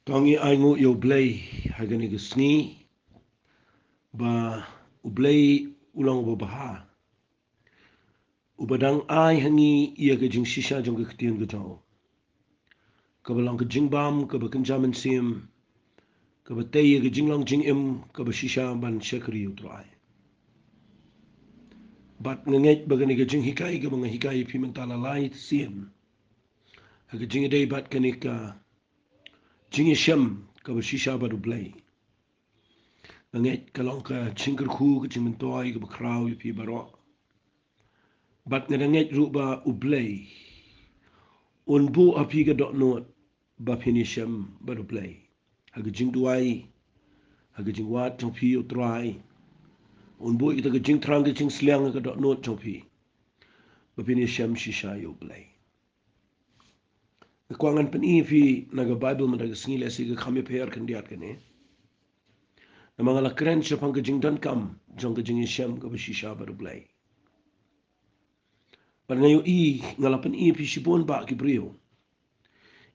Tangi aingu yo Blei hagani gesni ba Blei ulang baha ubadang ai hangi ia gajing Shisha jong ketian gajau kabalang gajing bam kabakan jaman sim kabatay ia gajing lang jing im Shisha ban syakri utrai bat ngengej bagani gajing hikai ka mga hikai pimentala lai sim hagajing day bat kanika jing Iashem Shisha badu Blei ngengej kalong ka jingker khu ka jing mentoy ka bakraw pi barok bat ngengej ruba Blei unbu api ka dok not ba Iashem badu Blei hagajing duai hagajing wat jong pi utrai unbu ita gajing trang gajing sliang ka dok not jong pi ba Iashem Shisha yo Blei kekuangan peni fi naga Bible mendaga sengile si ka kami per kendiat kene namangala keren siapang gajing Donkam jong gajing Iashem ka Shisha badu Blei Pan ngayon ngalapan fi sibon ba kibrio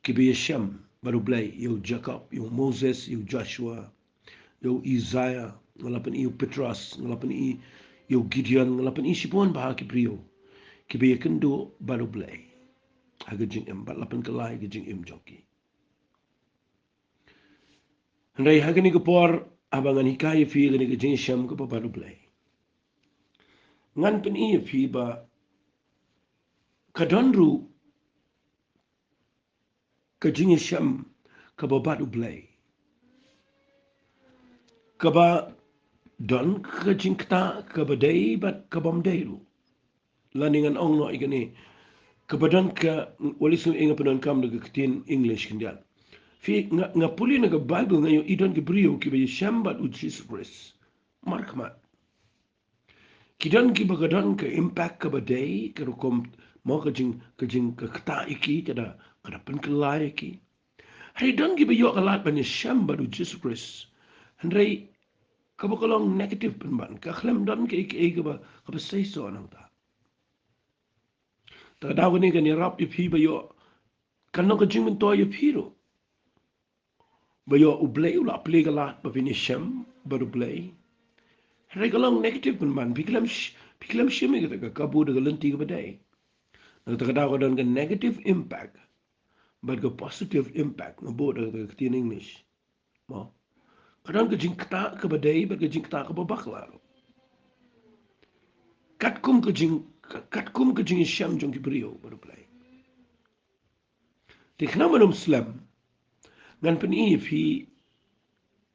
ki Iashem baru Blei yo Jacob yo Moses yo Joshua yo Isaiah ngalapan yo Petrus ngalapan yo Gideon ngalapan sibon ba kibrio ki kendo baru Blei haga jing em bat lapan kelai ke jing em joki Andai haga ni kepor abangan hikai fi gani ke jing Iashem ke baru Blei ngan pen fi ba kadonru kajing Iashem kababadu Blei kaba don kajing kta kabadai bat kabamdairu laningan ong no igani kabadan ka walisu inga pedon kam de ketin English kendian fi ngapuli na Bible ngayo idon gebrio ki Iashem bat Jesus Christ markmat kidan ki bagadan ka impact kabadai ka rukom mo kajing ka kta iki kada pen kelai iki hari don ki bayo kalat ban Iashem bat Jesus Christ Henry kabakalong negative penban kakhlem don ke iki ka ba say so nang ta Tagadaw ni kan yarap ipi bayo kanong ka jing mentoy ipiro bayo Blei ula play galat pa Iashem baru Blei hari kalong negative penban piklam shimi kita kabu de galenti ka badai tagadaw don kan negative impact but ka positive impact ngabo de ketin English mo kadang ka jing kta ka badai ba ka jing kta ka babakla katkum ka jing Iashem jong kibrio baru Blei Tikna manum Muslim ngan pen fi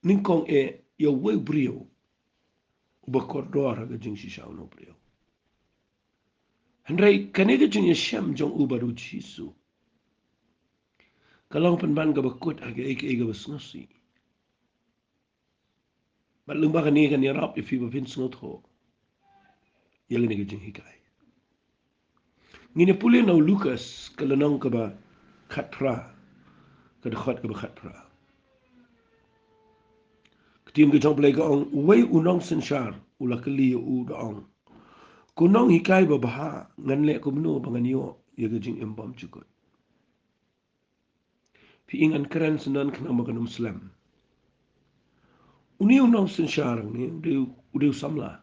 ningkong yo we brio uba kordor ga jing Shisha no brio Henry kanega jing Iashem jong ubaru Jisu kalong pen ban ga bakut aga ga basngasi balumba kan ni kan yarap fi ba fin sngot ho yele ni ga jing hikai ngine pule no Lucas kalanong ka ba khatpra ka khot ka ba khatpra ketim ke jong Blei ka ong wei unong sensar ula kali u daong kunong hikai ba baha ngan le kumno bangan yo ye ga jing embam chukot fi ingan keren senan kana makan Muslim uni unong sensar ni ude samla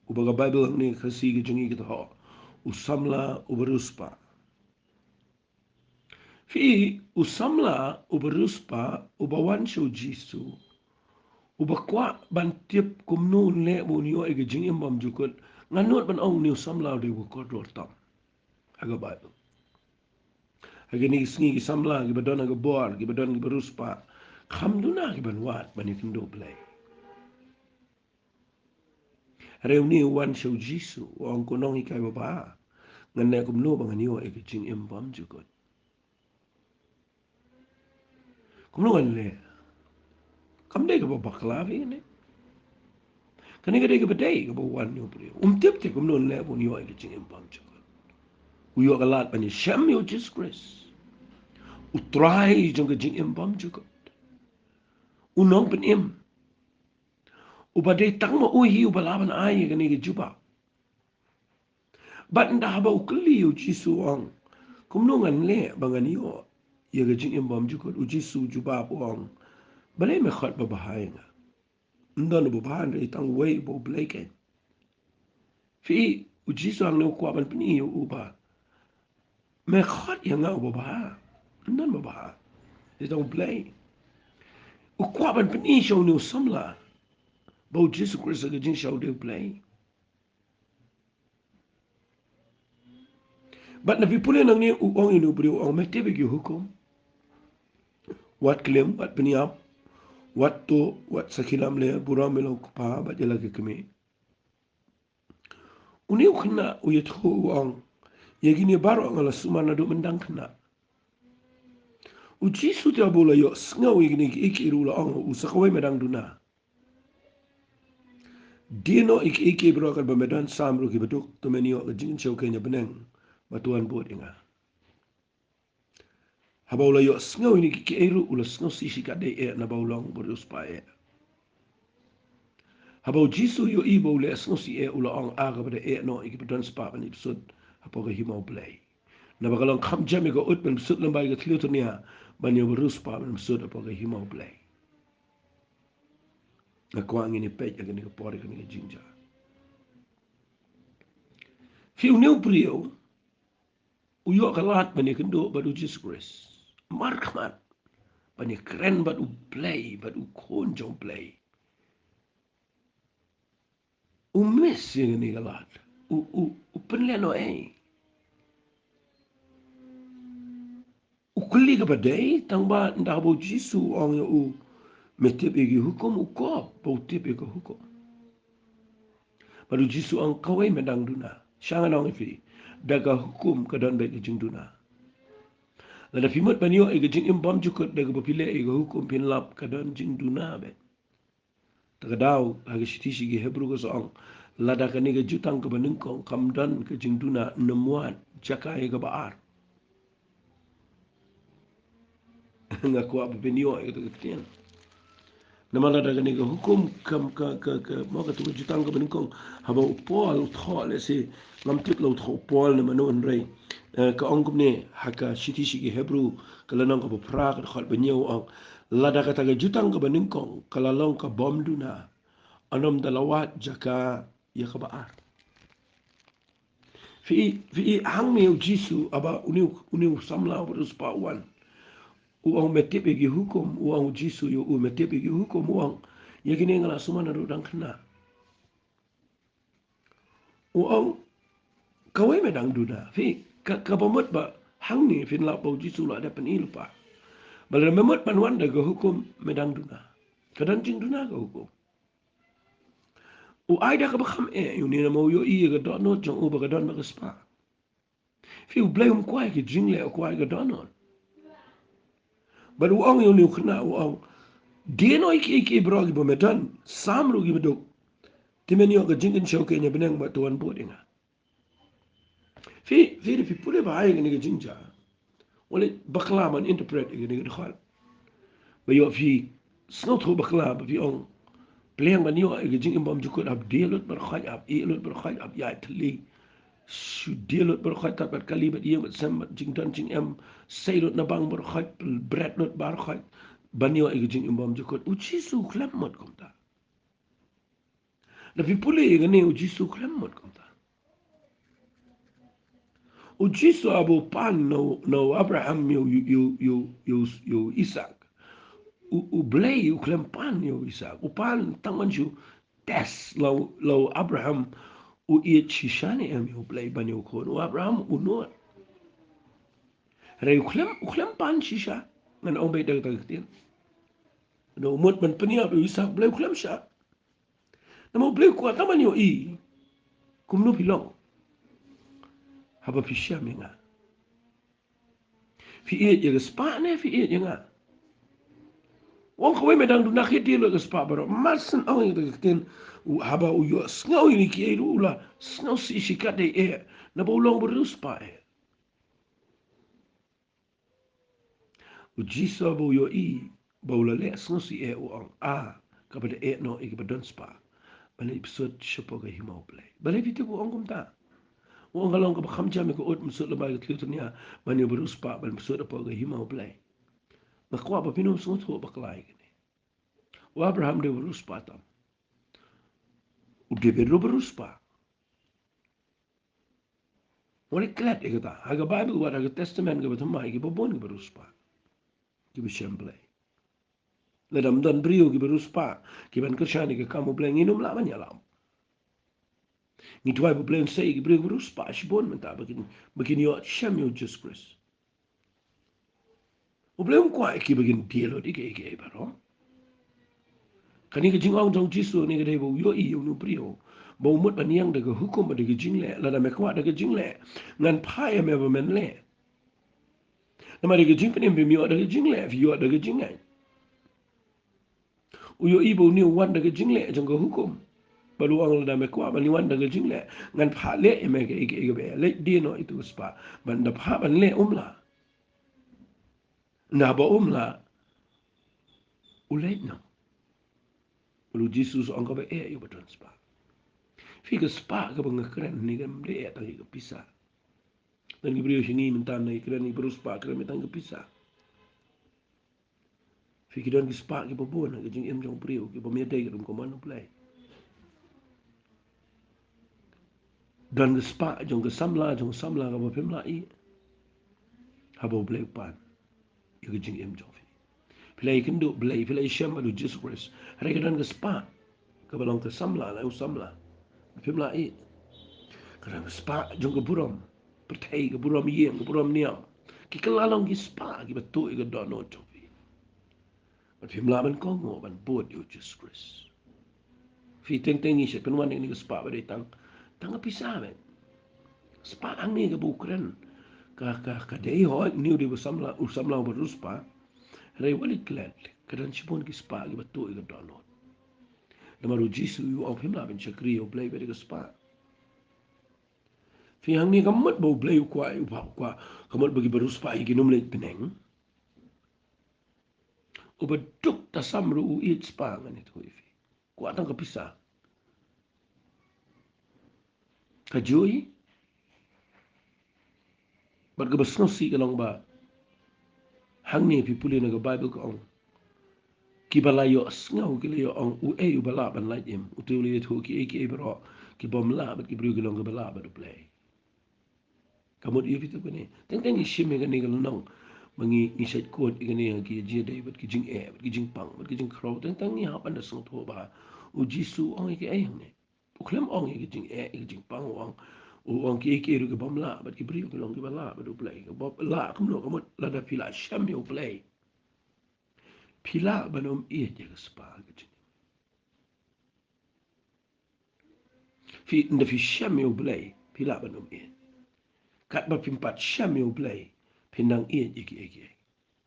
ubaga Bible ni kasi ke jingi kita ho usamla uberuspa fi usamla uberuspa ubawan show Jisu ubakwa ban tiap kumnu le bunio ege jing embam jukot nganot ban ong ni usamla de ko dor tam haga Bible haga ni sngi ki samla ki badon haga bor ki badon ki beruspa khamduna ki ban wat ban ikindo Blei reuni wan show Jisu ong konong ikai baba nganne kumno banganio ege jing embam jukot kumno nganle kamde ka bakla vi ne kani gade ka badai ka wan yo brio tip te kumno le bon yo ege jing embam jukot uyo galat ban Iashem yo Jesus Christ utrai jong jing embam jukot unong penim ubadai tangma uhi ubalaban ai kani ke juba bat nda ba ukli yo Jisu ang kumno ngan le bangan yo ya ga jing imbam jukot uji su juba buang balai me khat babahai nga ndon babahan re tang wei bo blake fi uji su ang ne kwa ban pni uba me khat ya nga babaha ndon babaha re tang Blei u kwa ban pni show ne samla bo Jesus Christ ga jing show de Blei but na vi pule nang ni u ong inu brio ong me tebe gi hukum wat klem wat pniap wat to wat sakilam le buram lo pa ba jela ke kemi uni ukna u yetho ong yegini baro ngala sumana do mendang kna uji su te abola yo sngaw yegini iki rula ong u sakawai medang duna dino iki bro kal ba medan samru ki beduk to menio ga jing chau kenya beneng batuan bot inga habaula yo sngaw ni ki eru ula sngaw si shikade e na baulong borus pa e habau jisu yo ibo le sngaw si e ula ong aga bade e no iki bedan spa ban episode hapo ga himau Blei na bagalong kham jami ga ut ben sut lambai ga tliutonia ban yo borus pa ban episode hapo ga himau Blei na kwang ini pej aga ni ga pore ga ni ga jinja fiu new brio uyo kalat bani kendo badu Jesus Christ markman bani keren badu Blei badu konjong Blei umes yang ni kalat u penleno u kulli ka badai tangba ndabo jisu ong yo u metep igi hukum u ko bo tip igi hukum badu jisu ang kawai medang duna shangan ong ifi daga hukum kadon be jing duna lada fimot banyo igi jing imbam jukut daga bapile igi hukum pinlap kadon jing duna be tagadaw hagi shitishi gi hebru ko soong lada kaniga jutang ka baningkong kamdan ka jing duna nemuan jaka igi baar ngaku apa benyo igi tagatian namala daga niga hukum kam ka mo ka tu jutang ka baningkong haba upol tho le si lamtip lo tho upol na manon rei ka ongkum ne haka shitishi gi hebru kala nang ka pra ka khol benyo ang lada ka taga jutang ka baningkong kala long ka bom duna anom dalawat jaka ya ka baar fi hang me jisu aba uni samla berus pawan uang metip igi hukum uang jisu yo metip igi hukum uang ya gini ngala sumana do dang kena uang kawai medang duda fi ka pamot ba hang ni fin la bau jisu la ada penil pa bala memot panwan da ga hukum medang duda kadang jing duna ga hukum u ai da ka bakham yu ni na mo yo i ga do no jong u ba ga don ba spa fi u Blei kwai ki jing le kwai ga don but uang yung niyo kena uang dia no iki brogi bomedan samru gi bedok timenyo ga jingin show kenya beneng batuan bodinga fi pule ba ay ni ga jinja wala bakla man interpret ni ga khal ba yo fi snot ho bakla ba fi on pleng ba niyo ga jingin bom jukut ab dialot bar khaj ab ilot bar khaj ab ya tli su dialot bar khaj tabat kali ba iyo sam jingdan jing em sailot na bang bar khaj bread not bar khaj banyo ay jing imbam jukut uchi su klam mot komta na pipule ngane uchi su klam mot komta uchi su abu pan no Abraham yo Isaac u Blei u klam pan yo Isaac u pan tangan ju tes lo Abraham u iet Shisha ne em yo Blei banyo ko u Abraham u no re u klam pan Shisha ngan ong be dag tin no mot man penia be Isaac Blei klam sha namo Blei ko taman yo kumno pilong haba pisya menga fi iet ya spa ne fi iet nga wong ko medang du nakit dilo ga spa baro masan ong ito tin haba u yo snaw ni ki ula snaw si shikade na bolong berus pa u jiso bo yo bola le snaw si u ong kapade no ik badon spa bale episode shopo ga himo Blei bale vite bu ong kumta Orang kalau ke bakam jam ke ut masuk lebai ke tlutunya mani beruspa ban masuk apa ke himau Blei. Makwa apa pinum semua tu baklai ke ni. Wa Abraham dia beruspa tam. Udah beruspa. Orang kelat dia kata. Harga Bible buat harga testament ke bertemai ke babon ke beruspa. Ke Iashem Blei. Ledam dan brio ke beruspa. Ke ban kersyani ke kamu Blei nginum lah banyak lah. Ni tuai Blei say ke brio beruspa. Sibon mentah begini yo Iashem yo Jesus Christ. Blei kuat ke begini dia lo di ke barom. Kani ke jingong jong Jisu ni ke dai bo yo I yo no brio. Bo mut ban yang de ke hukum ba de ke jingle la da me kwa de ke jingle. Ngan pai me ba men le. Nama de ke jing penim bi mi de ke jingle fi yo de ke jingle. Uyo ibu ni wan de ke jingle jong ke hukum. Baru ang la da me kwa ban ni wan de ke jingle. Ngan pha le me ke be le di no itu spa. Ban da pha ban le la. Na ba la. Ulet no. Lu Jesus ang ka ba yo ba spa. Fi ke spa ke bangakren ni kan le ta ke pisah. Dan Gabriel sini minta naik kerana ni beruspa kerana minta kepisah. Fikiran ki spak ki babon ke jing em jong priu ki pemedai ke rumah mana Blei. Dan ke spak jong samla ke bapem lai. Habo Blei pan. Ya ke jing em jong fi. Pilai kendu Blei, pilai Iashem adu Jesus Christ. Hari ke dan ke spak ke balong ke samla la samla. Bapem lai. Kerana ke spak jong ke buram. Pertai ke buram yeng ke buram niam. Ki kelalong ki spak ki betul ke dono jong. But him laban kongo ban bod yo Jesus Christ. Fi teng ni se penwan ni spa ba tang pisah ben. Spa ang ni ke bukren. Ka dei ho ni di samla beruspa. Rei wali klet. Kadan sipon ki spa ki betul ke donot. Namaru Jesus yu of him laban chakri yo Blei be ke spa. Fi hang ni kamat bau Blei kwa kamat bagi beruspa iki nom le peneng. Ubeduk tasamru u it spa ngan itu ifi. Kuat tang kepisah. Kajui. Bat ke besnosi ke long ba. Hang ni pi puli na ke Bible ko ong. Ki balayo asngau ki layo ong u e u bala ban lai im. U tu li tu ki e bro. Ki bom la bat ki bru ki long ke bala bat Blei. Kamut i fitu ko ni. Teng i shime ke ni ke long. Mangi ni set kot i ke ni ki je dai bat ki jing e bat ki jing pang bat ki jing kro. Teng ni hapan da song to ba. U Jisu ong i ke e hang ni. U klem ong i ke jing e i ke jing pang ong. Orang ki ru ke bom la bat ki bri ke long ke bala bat Blei. Ke bom la kum no kamut la da pila Iashem yo Blei. Pila banom ia je ke spa ke jing. Fi nda fi Iashem yo Blei pila banom ia. Kat ba pimpat Iashem yo Blei pinang ia je ki.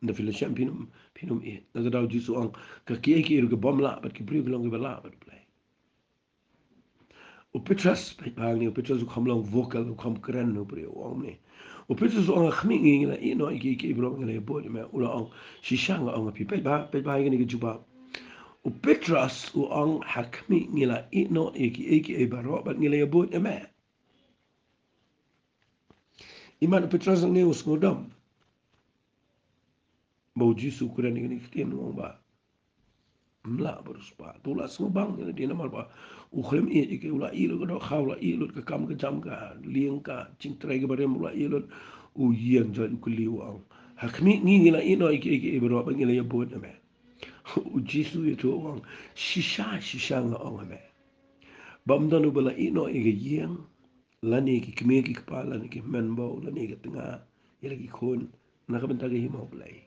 Nda fi Iashem pinum ia. Nda dau Jisu ang ka ki ru ke bom la bat ki bri ke long ke bala bat Blei. O Petrus pa ni o Petrus kom long vocal kom kren no bre o ni. O Petrus o khmi ngi la ino ki bro ngi le bo me o la Shisha nga ang pi pe ba ngi ke juba. O Petrus o ang hakmi ngi la ino ki baro ba ngi le bo me. Iman Petrus ngi us ngodam. Bo Jisu kren ngi ki no ba. Mla beruspa tula sembang ni dia nama ba ukhlem i ke ula i lo do khawla i lo ke kam ke jam ka lieng ka cing trai ke bare ula i lo u yen jan ku liwang hakmi ngi la i no ke bro ba ngi le bo me u Jisu i to wang shisha nga ong me bam danu bala i no ke yen lani ki kme ki kpala ni ki menbo lani ke tengah ya lagi khon na ka benta ke himau Blei.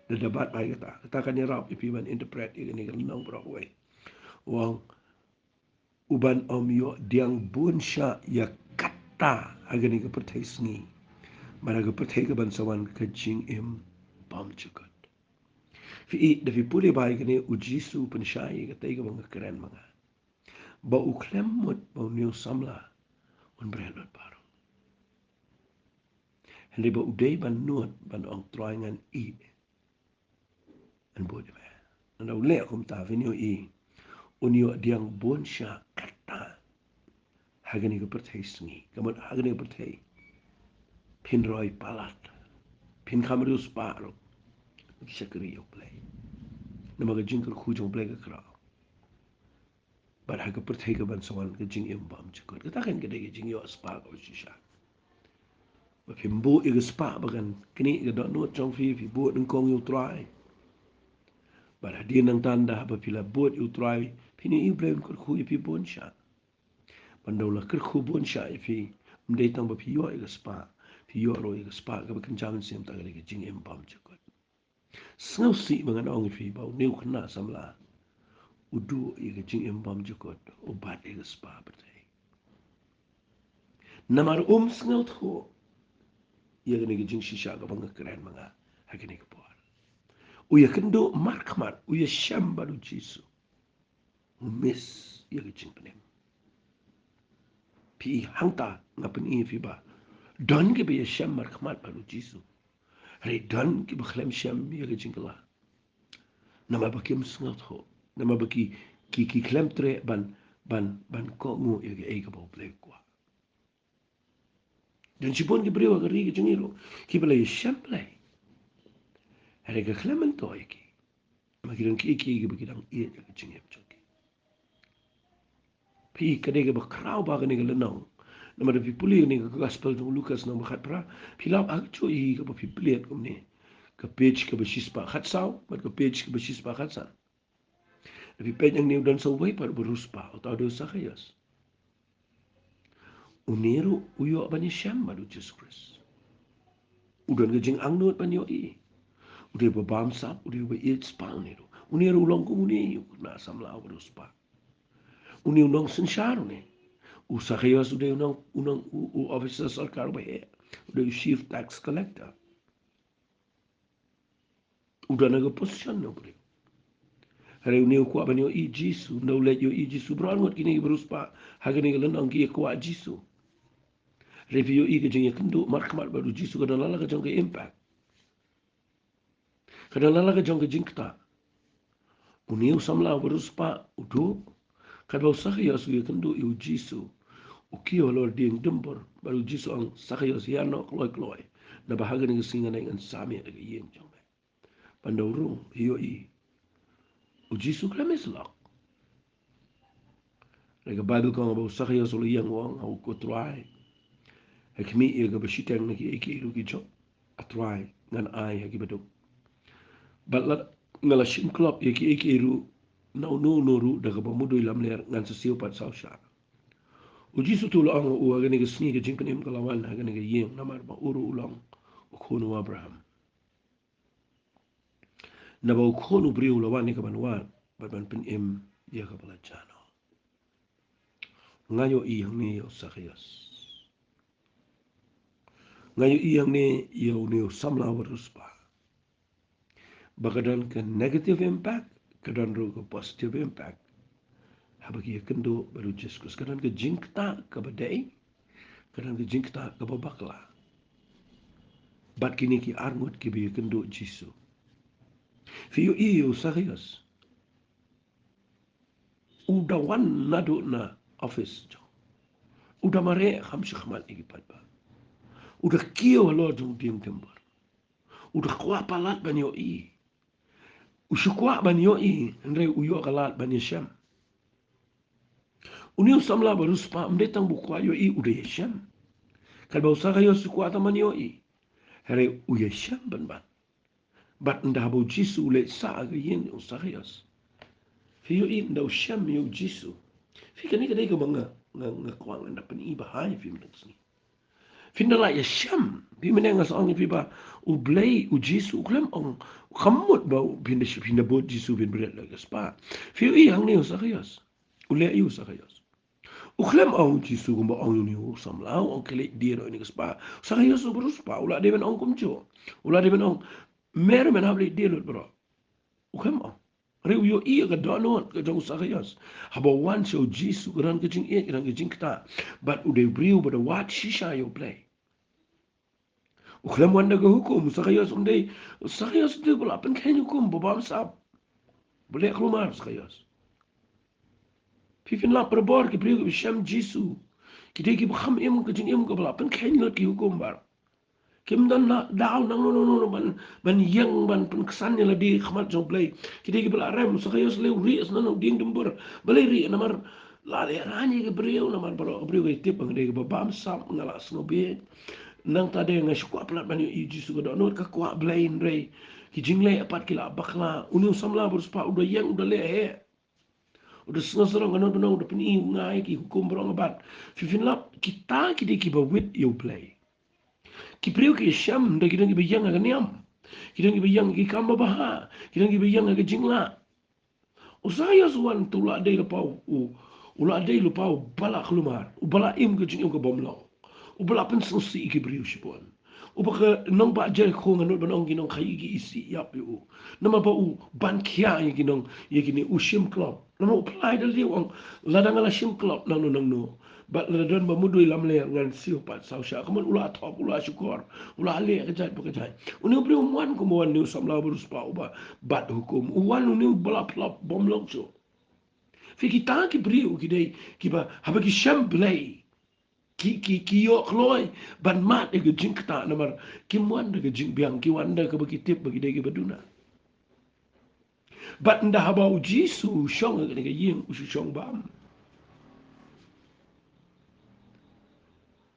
The debat baik kata kan irap if you interpret ini kan nang Broadway wang uban om yo diang bun sha ya kata agani ke pertai sngi mara ke pertai ke bansawan ke jing im pam cukat fi de fi puli baik ni ujisu pensyai ke tai ke mga keren mga ba uklem mut ba new samla un brelot baru hindi ba udai ban nuot ban ong troingan i an bod me na ule kum ta vinio i unio diang bon sha kata hagani ka perthai sngi kamat hagani ka perthai pin roi palat pin kamarus paro shakri yo Blei nama ka jing ka khujong Blei ka kra bar haga perthai ka ban sawan ka jing imbam chakot ka takan ka dai jing yo spa ka Shisha ba pin bu i ka spa bagan kini ka dot not chong fi bu ng kong yo try bar hadin nang tanda ba pila bu yo try pini i Blei ka khu pi bon sha Pandaula kerku bon syai fi mdei tang ba piyo ega spa piyo ro ega spa ka ba kencaman sem ta ga jing empam chakot snau si mangan ong fi ba new khna samla udu ega jing empam chakot obat ega spa batai namar snau tho ega ne jing Shisha ka bang keren manga hakene ka por uya kendo markmar uya shamba du jisu miss ega jing penem pi hangta ngapen i fi ba don ke be Iashem markmat baru jisu re don ke bakhlem sham ye ke jingla nama bakim sngat ho nama baki ki klem tre ban ko mu ye ke e ke bo Blei kwa dan sipon ke brewa ke ri ke jingiro ki bela Iashem Blei re ke klem to ye ki makiran ki ke bakidang ye ke jingem choki pi kade ke bakrau ba ke ne ke lenong nama da pipuli ni ke gospel tu Lukas nama khat pra pilau akcho i ke pipliat kum ni ke page ke besispa khat sau mat ke page ke besispa khat san tapi page yang ni dan so wai par beruspa atau do sakayas uniru uyo bani Iashem baru Jesus Christ udan ke jing angnut ban yo i udah babam sap udah ba it spa uniru uniru long ku uni na samla beruspa uni unong sensar ni usakayas udah unong officer sarkar ba he udah chief tax collector udah naga position no bro hari ni ku abani yo i jisu no let yo i jisu bro ngot kini beruspa hagani galan angki ku jisu review i ke jeng kendo markmat baru jisu kada lala ka jong ke impact kada lala ka jong ke jingta uniu samla beruspa udo kada usah ya su kendo yu jisu ukio lor ding dembor baru jisu ang sakaya siano kloi na bahaga ni singa na ngan sami ga yen jong pandawrung hiyo i ujisu klemeslak rega bible ko ba sakaya so yang wang au ko try hakmi i ga bashitang na ki ru ki jo atry ngan ai ha ki baduk balat ngala shim club i ki ru no ru daga ba mudu lam ler ngan sesiu pat sau sha ujisu tu lang u ga ni ga sni ga jing penem kalawan ha ga ni ga yeng namar ba uru ulang ukunu Abraham na ba ukunu briu lawan ni ka banwan ban pen em ya ka bala chano ngayo i hang ni yo sakayas ngayo i hang ni yo ni samla beruspa bagadan ke negative impact kadan ro ke positive impact habagi kendo baru Jesus kadan ke jingta ke badai kadan ke jingta ke babakla bat kini ki arngut ki bi kendo jisu fiyo iyo sakayas udah wan nado na office jo udah mare khamsh khmal igipat ba udah kio lo jong ding tembar udah kwa palat ban yo i usukwa ban yo i ndre uyo kalat ban Iashem uniu samla beruspa mdetang bukwa yo i udah Iashem kal ba usaka yo sukwa taman yo i here u Iashem ban bat nda bo jisu le sa ga yen usaka yos fiyo i nda Iashem yo jisu fika ni kadai ka banga nga kwang nda pan i bahai fi mdaksni finda la Iashem bi menenga sa ong fi ba u Blei u jisu klem ong khamut ba pinda bo jisu bin bret la spa fiyo i hang ni usaka yos ule i usaka yos uklem ong jisu gumba ong ni samla ong kele dia ni spa usaka yos berus pa ula deben ong kumjo ula deben ong mer men hable dia bro uklem ong Reu yo iya ka donon ka jong sakayas. Haba wan so jisu ran ka jing ran ka jing kta. But ude briu bada wat Shisha yo Blei. Ukhlam wanda ka hukum sakayas sakayas de bala pen kan hukum babam sab. Boleh kelumar sakayas. Pifin la perbor ki briu ka sham jisu. Kita ki baham em ke jing em ke bala pen kain lot ki hukum bar. Kim dan na daw nang no ban yang ban pen kesan la di khmat jong Blei. Kita ki bala rem so kayos le ri as no ding dembur. Blei ri namar la le rani ke breu namar baro breu ke tip bang de ke bam sam ngala sno be. Nang tade ngai sukwa plat ban yu ji su do no ka kwa Blei rei. Ki jing le apat kila bakla unu samla bur spa udah yang udah le he. Udah setengah serang kan udah peni ngai ki hukum berong abat. Fifin lap kita ki bawit you Blei. Ki priu ki Iashem da kita ki bayang akan niam. Kita ki bayang ki kamba baha. Kita ki bayang akan jingla. Usaya suan tula dei lepau ula dei lepau bala kelumar. Ubala im ke jing ke bomlong. Ubala pen selsi ki priu sipon. Ubaka nong ba jer ko nganut banong ginong khai gi isi yap yu. Nama ba u ban kia ye ginong ye gini u shim club. Nama apply dal dia wang ladang ala shim club nang no. Ba ladang ba mudui lam le ngan siu pat sau sha kaman ula top ula syukur. Ula le kejat pakejat. Uni bri umwan ko mo wan ni samla berus pa uba bat hukum. Uwan uni bala plop bom lok so. Fi kita ki bri u ki dei ki ba haba ki sham Blei. Ki yo kloi ban mat de jing kta namar kim wan de jing biang ki wan de ke bagi tip bagi de ke baduna bat nda haba u jisu shong ke ying u shong bam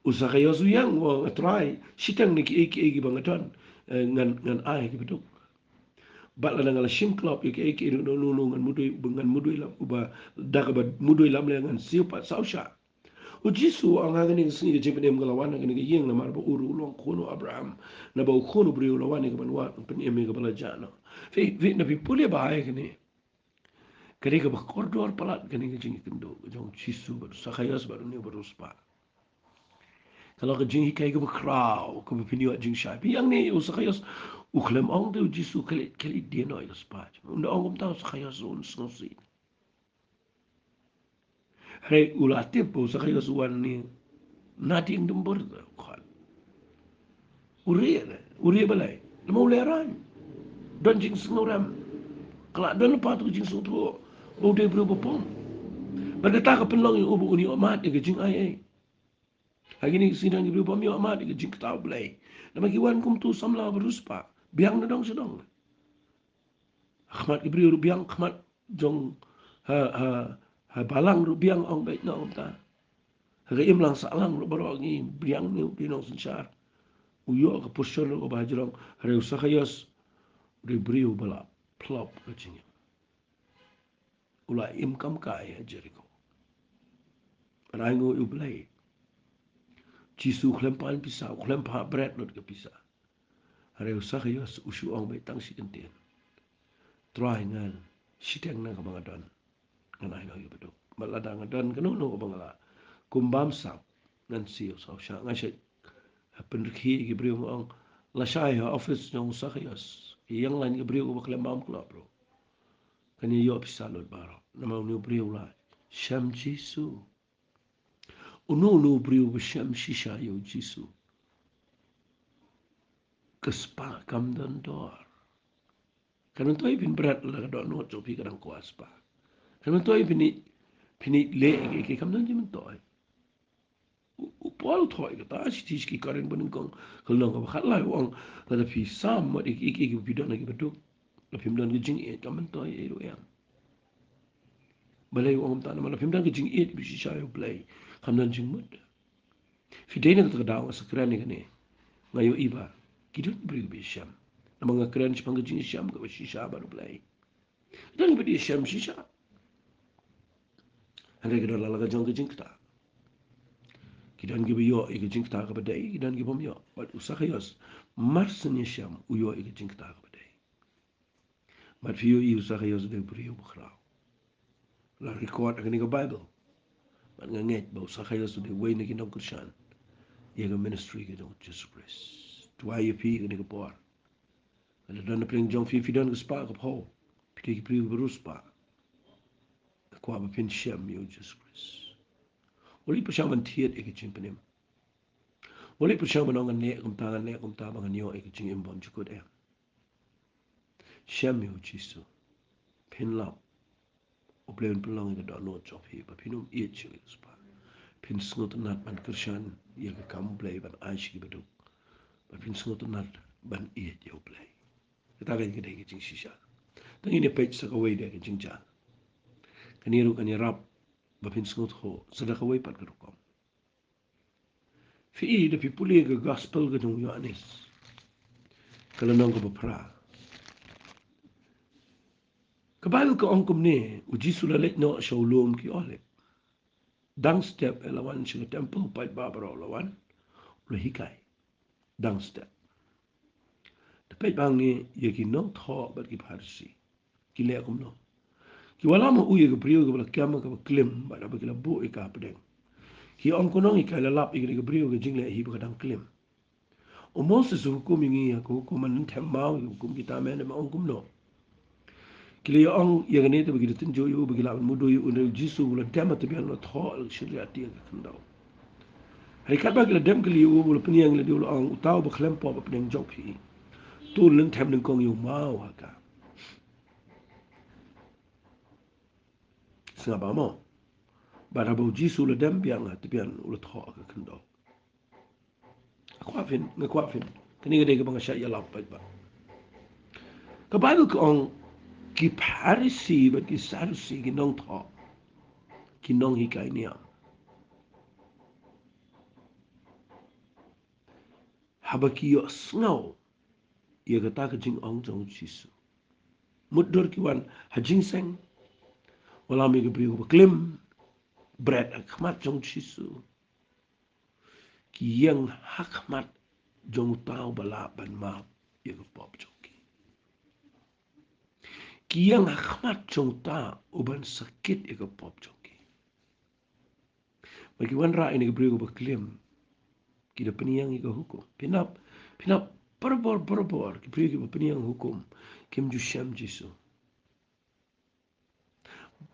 usah yo su yang wo try sitang ni ki bangaton ngan ai ki beduk bat la ngala shim club ki no ngan mudui lam uba daga ba mudui lam le ngan siu pa sausha Ujisu ang hangin sini ke jempen galawan ang ngi yeng na marba uru long kono Abraham na ba kono brio lawan ke banwa pen eme ke bala jana fe na pi pule ba ai kene kare ke ba kordor palat kene ke jingi kendo jong jisu ba sakayas ba ne ba ruspa kalau ke jingi kai ke ba krau ke ba pinyo jing sha pi yang ne u sakayas u klem ong de jisu kele dia no ya spa unda ong ta sakayas on snosi Hei ulatip po sa kayo suwan ni nating dembur kan. Uri balai. Lama uleran. Don jing senoram. Kelak don lepas tu jing sotro. Bau dia berubah. Pada tak kepenlong yang ubu uni amat dia jing ai. Hari ni sidang ibu bami amat dia jing ketau Blei. Nama kiwan kum tu samla beruspa. Biang na dong sedong. Ahmad ibri biang Ahmad jong ha balang biang ong baik na om ta. Hari imlang salang baru ni biang ni binong sensar. Uyo ke portion ko bahajrong hari usahayas ribriu bala plop kacingnya. Ula imkam kai Jericho. Rango Blei. Jisu klempan pisau, klempa bread not ke pisau. Hari usahayas usu ong baik tang si kentien. Try ngan siteng na kabangadon. Ngan ai lagi betul. Balada ngadon kenono kabangala. Kumbam sap ngan siu sau sya ngasih penrikhi ke beriu ong lasai office yang usahayas. Yang lain ke beriu ko klembam kula bro. Kanya yo pisalot baro. Nama unu beriu la. Syam Jisu. Unu beriu syam Shisha yo Jisu. Kespa kam dan dor. Karena tu ipin berat lah kadang not jopi kadang kuas pa. Karena tu ipin le ke kam dan jemen toy. Upal toy kata si ki karen benengkong kalau ngau khalai wang kada pi sam mat ik bidon lagi beduk. Lapim dan gejing kam toy ero yang. Balai wang ta nama lapim dan gejing bi Shisha yo Blei. Kam dan jing mud. Fidena kata kadang sekran ni kene. Ngayo iba. Kidut beri bi Iashem. Nama ngakran si panggil jing Iashem ke Shisha baru Blei. Dan beri Iashem Shisha. Hari kita lalaga jang ke jing kita. Kidan gibi yo ke jing kita ke badai. Kidan gibi yo. Bat usahayas. Marsen Iashem uyo ke jing kita ke badai. Bat fiyo i usahayas de beri yo bukrau. La record akan ke Bible. Bat nganget ba usahayas de way na kinong Krisyan. Ia ke ministry ke jang Jesus Christ. Tuwa iyo pi ke por. Ada dan pring jong fi dan ke spa ke ho. Piki ki pri berus pa. Ko ba pin shem yo Jesus Christ. Oli pa shaman tiet e ke chimpenem. Oli pa shaman ong ne kum ta bang nyo e ke ching imbon chukut em. Shem yo Jesus. Pin lap. O bleun pelong ke do no chop hi pa pinum e chu spa. pin sngot nat ban Krishan ya ke kam Blei ban aish ki beduk ban pin sngot nat ban iet yo Blei kita kan kita ke jing Shisha tang ini page sa kawai dia ke jing ja kaniru kanirap ban pin sngot ho sada kawai pat kerukom fi de pi puli ke gospel ke dong Yohanes kalau nong ke bapra ke Bible ke ongkum ni uji sulalek no showroom ki ole dang step elawan sing temple pai babaro lawan lo hikai dang step the pai bang ni ye ki no tho bat ki pharsi ki le kum no ki wala mo uye ke brio ke bla kyama ke klim ba da ba ki la bu e ka pedeng ki ong kono i ka la lap i ke brio ke jingle hi ba dang klim o Moses hukum ingi ya ko hukum man them mau hukum kita men ma ong kum no ki le ong ye ne te ba ki tin jo yu ba ki la mu do yu ne jisu la dem te bi no tho al shria ti ke kandau hari kat ba ki la dem ki li u la pniang le do ong utaw ba khlem po ba pneng jok phi tu leng them neng kong yu mau ha ka singa ba mo ba da bo jisu la dem biang ha te bian u la tho ke kandau Kwafin, nga kwafin. Kani gede ke bang sya ya lapat ba. Ka Bible ko ang ki parisi ba ki sarusi ki nong tho. Ki nong hikai niya. Haba ki yo snow. Ia kata ka jing ong jong jisu. Mudur ki wan ha jing seng. Wala mi ke brio ba klim. Bread hakmat jong jisu. Ki yang hakmat jong tau bala ban ma. Ia ke pop jong ki. Ki yang hakmat jong ta uban sakit ia ke pop jong ki. Bagi wan ra ini ke brio ba klim. Kita peniang ika hukum. Pinap berbor. Kita pergi ke peniang hukum. Kim ju syam jisu.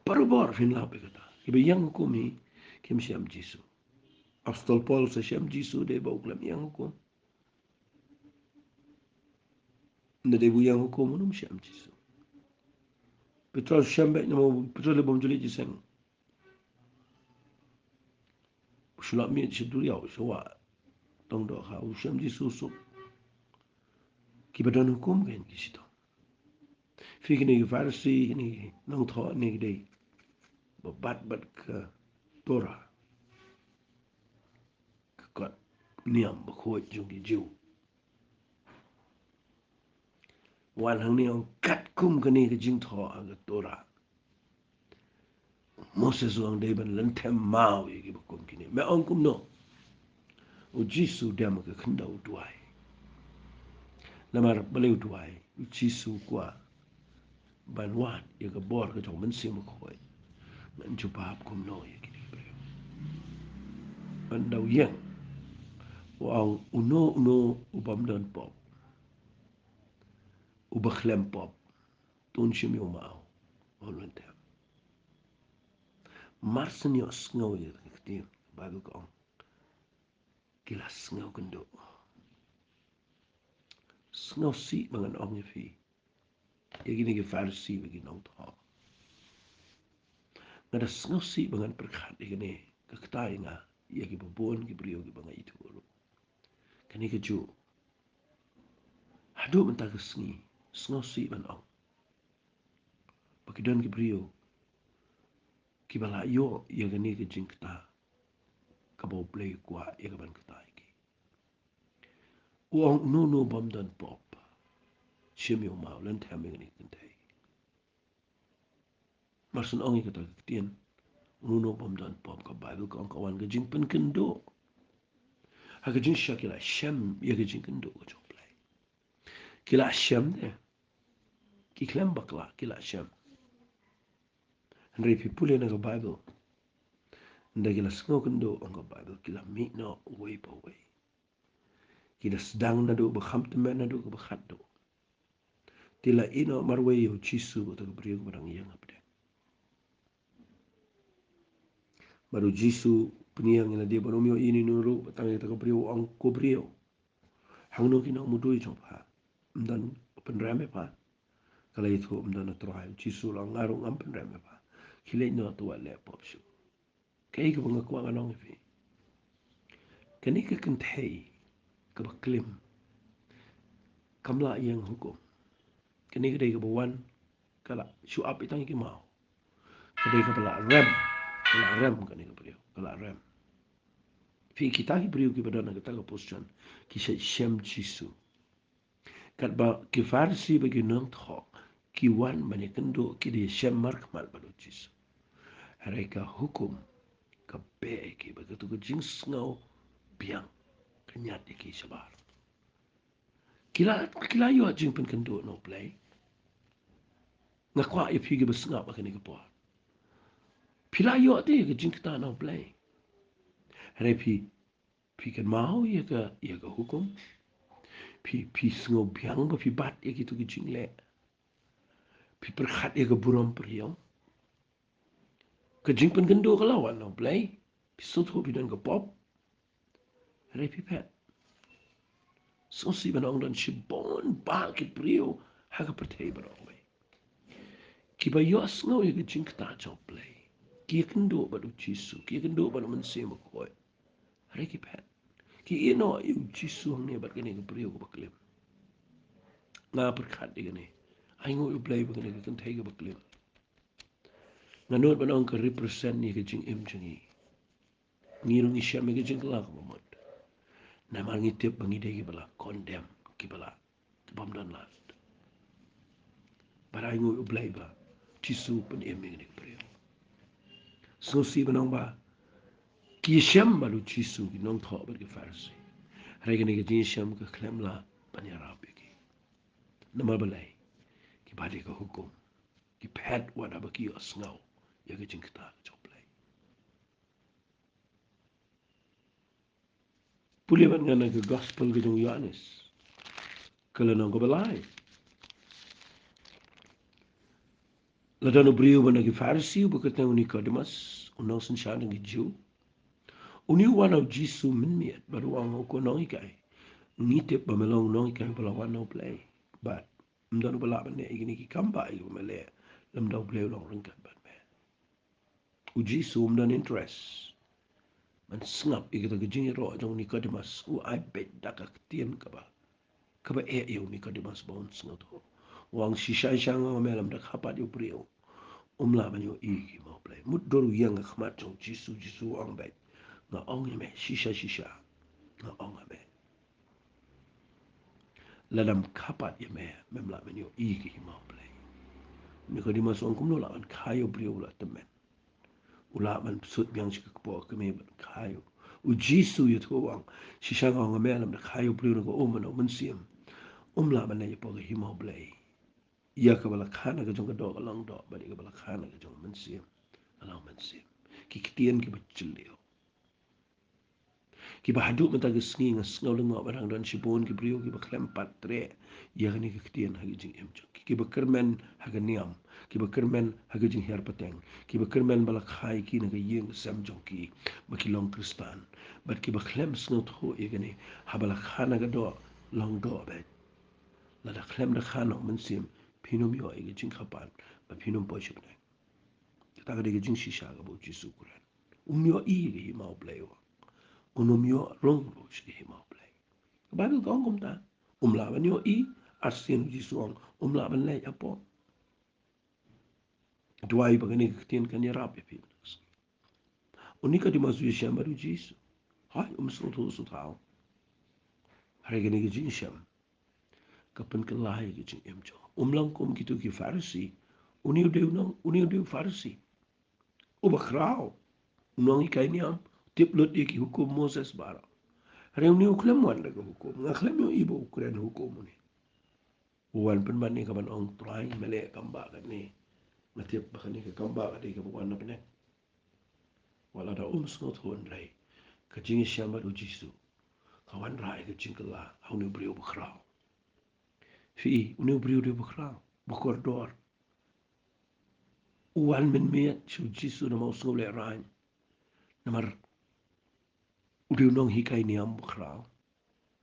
Berbor finlap kata. Kita yang hukum ni kim syam jisu. Apostol Paul sa syam jisu dia bawa kelam yang hukum. Nda dia yang hukum num syam jisu. Petrus syam baik nama Petrus lebom juli jiseng. Sulap mi seduriau sawa. Tong do ha syam jisu sup. Kita dan hukum kan di situ. Fikir ni Farsi ni nang tho ni dei. Bat ke Torah. Kat niam bakhuat jung ki jiu. Wan hang ni ong kat kum ke ni ke jing tho ang ke Torah. Moses wang dei ban lan them mau ye ki bakum kini. Me ong kum no. O Jisu dem ke khendau duai. Lamar baliu duai. Jisu kwa ban wan ye ke bor ke jong men sim khoi. Man ju bab kum no ye ki ni. Ban dau yang. Wang uno ubam dan pop. Ubakhlem pop. Tun shim yo mau. Olwen tem. Marsen yo sngaw ye kiti. Bible ko ong. Kila sngaw kendo. Sngaw si mangan ong ye fi. Ye gini ke Farsi bagi nong tho. Ngada sngaw si mangan perkhat ye gini. Keketai nga. Ye ki babon ki brio ki banga itu. Kani ke ju. Hadu mentah ke sngi. Sngaw si man ong. Bagi don ki brio. Ki bala yo ye gini ke jing keta. Kabau Blei kuat ye ke ban ketai ki. Uang nuno bom dan pop. Shim yo mau lan tem ye gini kentai. Marsun ong ye kata ketien. Nuno bom dan pop ka Bible ka ong kawan ke jing pen kendo. Ha ke jing syakila Iashem ye ke jing kendo ke jong Blei. Kila Iashem de. Ki klem bakla kila Iashem. Henry pipule na ka Bible. Nda kila sengaw kendo ang ka Bible. Kila mi no way pa way. Kila sedang na do bakham temen na do ka bakhat do. Tila ino marway yo Jisu ta ka brio ka barang yang apde. Baru Jisu peniang ina dia baru mio ini nuru batang ita ka brio ang ko brio. Hang no kina mudui jong pa. Mdan penrame pa. Kala itu mdan na trohay Jisu lang ngarong ang penrame pa. Kila ino tuwa le pop shu. Kay ka mga kuwa kanong ifi. Kani ka kentay ka baklim kamla yang hukum. Kani ka day ka bawan kala syuap itang ikimao. Kaday ka pala rem kani ka priyo kala rem. Fi kita ki priyo ki badana kita ka posisyon ki Shem Jisu. Kat ba ki farsi bagi nang tho ki wan bani kendo ki de Shem markmal badu Jisu. Hareka hukum ka be ki begitu ke jings ngau biang kenyat iki sabar. Kila yo jing pen kendo no Blei. Ngakwa ya pigi besngap akani ke po. Pila yo ti ke jing kita no Blei. Hare pi kan mau ya ka hukum. Pi ngau biang ba pi bat ya gitu ke jing le. Pi perkhat ya ke buram priyo. Ke jing pen kendo kalawan no Blei. Pi soto pi dan ke pop. Hare pi pet. So si banong dan shibon ba ki priyo ha ka pertei banong. Kiba yos ngau ya jing kita job Blei. Kia kendo badu Jisu, kia kendo badu mensema koi. Hari ki pet. Ki ino yu Jisu hang ne bat kene ke priyo ke baklim. Nga perkat di kene. Ai ngau yu Blei bakene ke kentai ke baklim. Nga not banong ke represent ni ke jing im jengi. Ngirung Iashem ke jing kelak mamut. Namar ngitip bangi degi bala condemn ki bala. Bam dan lat. Barai ngau yu Blei ba. Jisu pen im ke priyo. So si banong ba. Ki Iashem balu Jisu ki nong thok bat ke farsi. Hari kene ke jing Iashem ke klem la panyarap iki. Nama balai ki badi ke hukum. Ki pet wada baki asngau. Ya ke jing kita joblai. Puli ban ngana ke gospel ke jong Yohanes. Kala nong ke balai. Ladano brio bana ki farsi bukat na Nicodemus. Unang sensyana ki Jew. Uni wanaw Jisu minmiat baru ang ko nong ikai. Ngitip bamelong nong ikai bala wanaw Blei. But mdano bala ban ne igini ki kamba ilu mele. Lamdaw Blei long ringkat ban me. Jisu mdan interest. Man sngap ikita ke jing ro jong Nicodemus. I bet daka ketien ka ba. Ka ba yu Nicodemus baun sngat ho. Wang Shisha nga melam dak hapat yu priyo. La ban yu iki mau Blei. Mut doru yang khmat jong Jisu ang bet. Nga ong me Shisha. Nga ong me. Ladam kapat ya me memla ban yu iki mau Blei. Nicodemus ong kumno la an kayo priyo la temen. Ula man sut biang sik po kami ban kayo. Jisu yu tuwang Shisha nga melam dak kayo priyo ko umano mensiam. La man ya po ke himau Blei. Ia ka bala khana ka jong ka do alang do bali ka bala khana ka jong mensiam. Alang mensiam. Ki kitien ki bacilio. Ki bahaduk mata ke sngi ngas ngau lengo barang dan sibon ki brio ki baklem patre. Ia ka ni ki kitien hagi jing em jong. Ki bakermen haga niam. Ki bakermen haga jing her pateng. Ki bakermen bala khai ki na ka yeng sam jong ki bakilong kristan. Bat ki baklem snau tho ia ka ni habala khana ka do long do bet. Lada klem da khana mensiam. Pinum yo ege jing kapan ba pinum po shibne ta ga de jing Shisha ga bo Jisu kuran umyo ege himau Blei wa unomyo rong bo shi himau Blei Bible gong kom ta la ban yo asin Jisu ang la ban le apo duai ba gani kitien kan ya rap pe unika di masu Iashem baru Jisu hai so to tao hari gani ge jing Iashem kapan kelai ge jing em jo lang kom gitu ki farsi uniu farsi ubakrao unang ikai niam tiplot ki hukum Moses bara hari uniu klem wan daga hukum ngaklem yo ibo ukuran hukum ni wan pen ban ni kaman ong trai mele kamba kan ni ngatip bakan ni ka kamba ka di ka bukan na pene wala da snot hon rai ka jing Iashem baru Jisu kawan rai ka jing kala haunu brio bakrao fi uniu brio de bakrao bakordor Uwan men miat su Jisu na mau sngole rain. Namar udiu nong hikai ni am krao.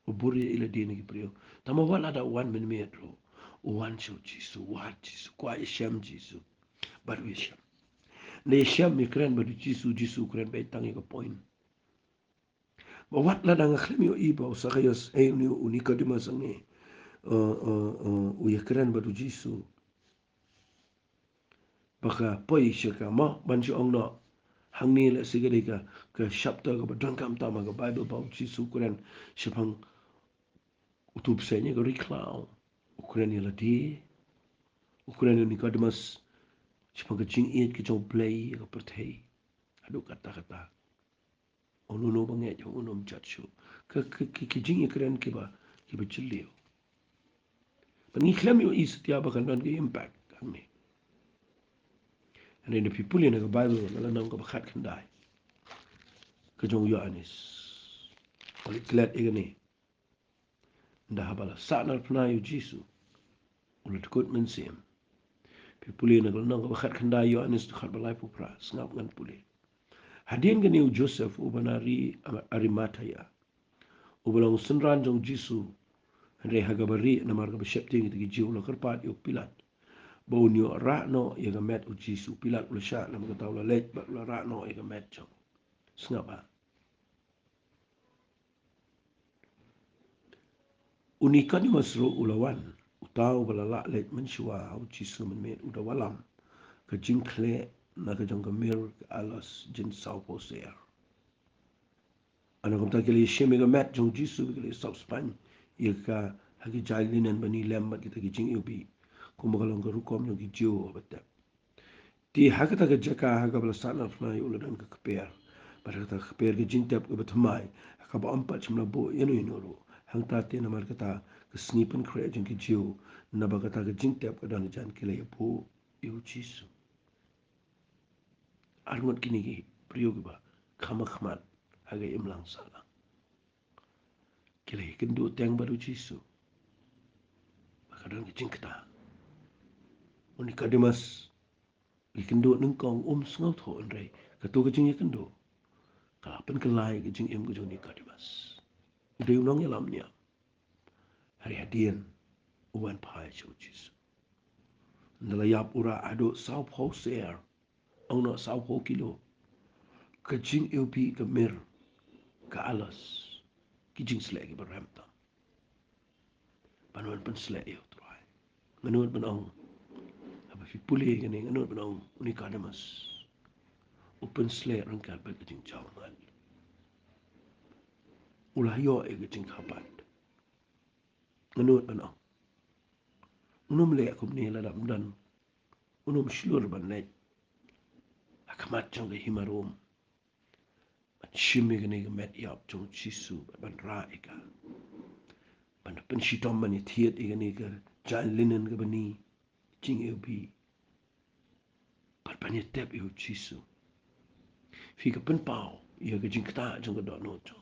Uburi ila dini ki priyo. Tama wala da uwan men miat ro. Uwan su Jisu, kwa Iashem Jisu. Baru Iashem. Ne Iashem keren baru Jisu keren baik tangi ke point. Bawat lah dang akhlem yo iba usakayas ni unika di masangi. Uya keren baru Jisu. Baka poi syaka ma banci ong no. Hang ni la sigari ka chapter ka Donkam tama ka Bible bau Jisu keren syapang utup senya ka riklau. Ukuran ni la di. Ukuran ni Nicodemus syapang ka jing iat ka jong Blei ka pertai. Aduh kata-kata. Ono banget yang ono mencacu. Ke jing keren kiba celiu. Pengiklam yo setiap akan dan ke impact kami. And in the people in the Bible nalanang ka bakat kendai. Ke jong Yohanes. Oli glad igani. Nda habala sanar pna yo Jisu. Ulat kot mensim. People in the nalanang ka bakat kendai Yohanes tu khat balai pupra ngap ngan puli. Hadian gani Joseph ubanari Arimataya. Ubalang senran jong Jisu. Andre hagabari na marga besyepting iti jiu la kerpat yo Pilat. Bau nyo rakno ya gamet u Jisu Pilat ula syak na mga tawla lej ba ula rakno ya gamet jong. Sengapa. Unikan ni masro ulawan. Utaw balala lej mensyua u Jisu menmet uda walam. Ka jingkle na ka jong gamir ka alas jin saw poser. Ano kumta kili Iashem ya gamet jong Jisu kili saw spany. Ia ka hagi jalinan bani lembat kita kijing ubi. Kumagalong garukom yung gijiu abatap. Di hakata ka jaka haga belasana fna uladan ka keper. Pada kata keper ke jintap ke batamai. Haka ba empat semula bo yanu inuru. Hang tate na mar kata kesnipan kre jeng gijiu. Naba kata ke jintap ke dan jan kila ya bo yu Jisu. Arngot kini ki priyo ba khamat haga imlang salang. Kila kendu tiang baru Jisu. Maka dan kecing kata. Nicodemus ikendo nengkong sengau tho andai kato kecing ikendo kapan kelai kecing kejong Nicodemus udah unang yalamnya hari hadian uwan pai Jisu ndalayap ura ado sau pau ser ang no sau pau kilo kecing pi kemir ka alas kecing selek berhamta panuan pen selek yo tuai menurut penong fi puli gani nganut benong Nicodemus open slate rangkal ba kajing jawangan ulah yo e kajing kapat nganut benong unum le akum ni ladam dan unum slur banai akamat jong ke himarum shimi gani gamet yap jong Jisu ban ra ika ban pen shitom mani thiet igani ka jan linen ka bani jing ubi Panya tep iu Jisu. Fika penpau ia ke jingkta jong ke dono jo.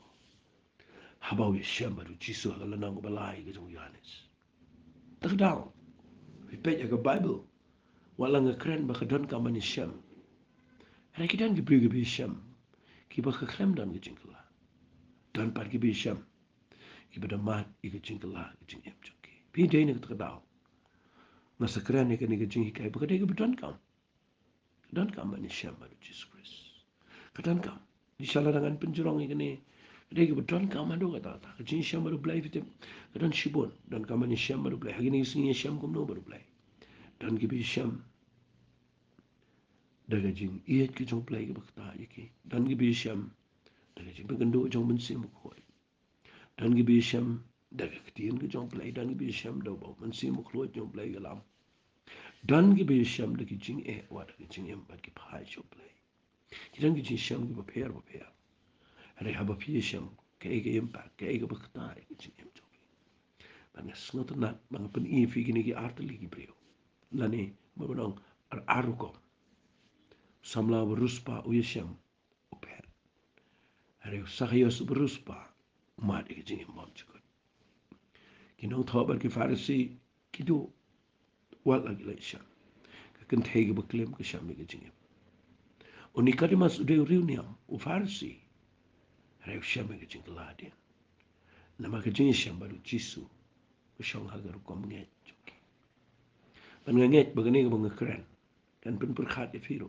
Habau Iashem baru Jisu hagalanang ke balai ke jong Yohanes. Tak dau. Pipet ya ke Bible. Walang ke keren baka don kaman Iashem. Hari kidan ke beri ke Iashem. Kiba ke krem dan ke jingkla. Dan par ke Iashem. Kiba damat ke jingkla ke jing ep joki. Pidai ni ke tak dau. Masa keren ni ke jinghikai baka dia ke bedon kam. Dan kam manusia baru Jesus Christ. Katan kam di salah dengan penjurang ini dia kebetulan kam ada kata kecil Iashem baru Blei fitem dan shibon dan kam manusia baru Blei hari ini sini Iashem kumno baru Blei dan kibi Iashem daga jing iat ke jong Blei ke bakta iki dan kibi Iashem daga jing pegendo jong mensim koi dan kibi Iashem daga ketien ke jong Blei dan kibi Iashem daga bau mensim koi jong Blei galam dan ki Iashem de ki jing wa de jing bat ki phai cho Blei ki dan ki Iashem ki prepare hari haba pi Iashem ke impact ke bakta ki jing cho ban snot nat bang pen i fi ki artli ki brio lani mabonong aruko samla beruspa u Iashem uper hari sahyos beruspa mat ki jing mom chukut ki nong thobar ki farisi ki do wal lagi la Iashem ka kenthe ke beklem ke Iashem ke jingem o Nicodemus udah reuniam u farsi re Iashem ke jingla dia nama ke jing Iashem baru Jisu ke shong hagar kom nget joki ban nget bagani ke bang keren dan pen perkhat e firo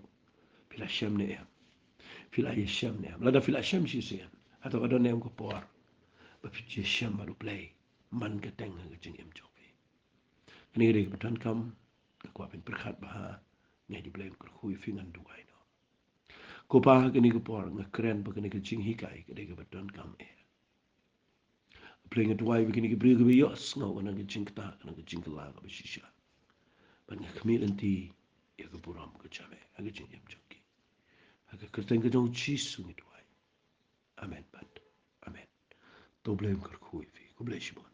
Fila Iashem ne em. Fila Iashem ne em. Lada fila Iashem Shisha. Atau ada ne em ko por. Ba fit Iashem baru Blei. Man ke teng ke jeng em joki. Ini gede ke Donkam. Ko apin berkat bah. Nya di Blei ko hui fingan duai no. Ko pa ke ni ko por ngakren ba ke ni ke jing hikai ke ke Donkam e. Blei ngadwai begini ke beri ke bios ngau kana ke jing ta kana ke jing la ke Shisha. Ban ngakmil enti ya ke buram ke chame. Ke jing em joki. Ke kerteng ke jong chisu ni duai. Amen, Pat. Amen. To blame kar khui fi. Ko bless you.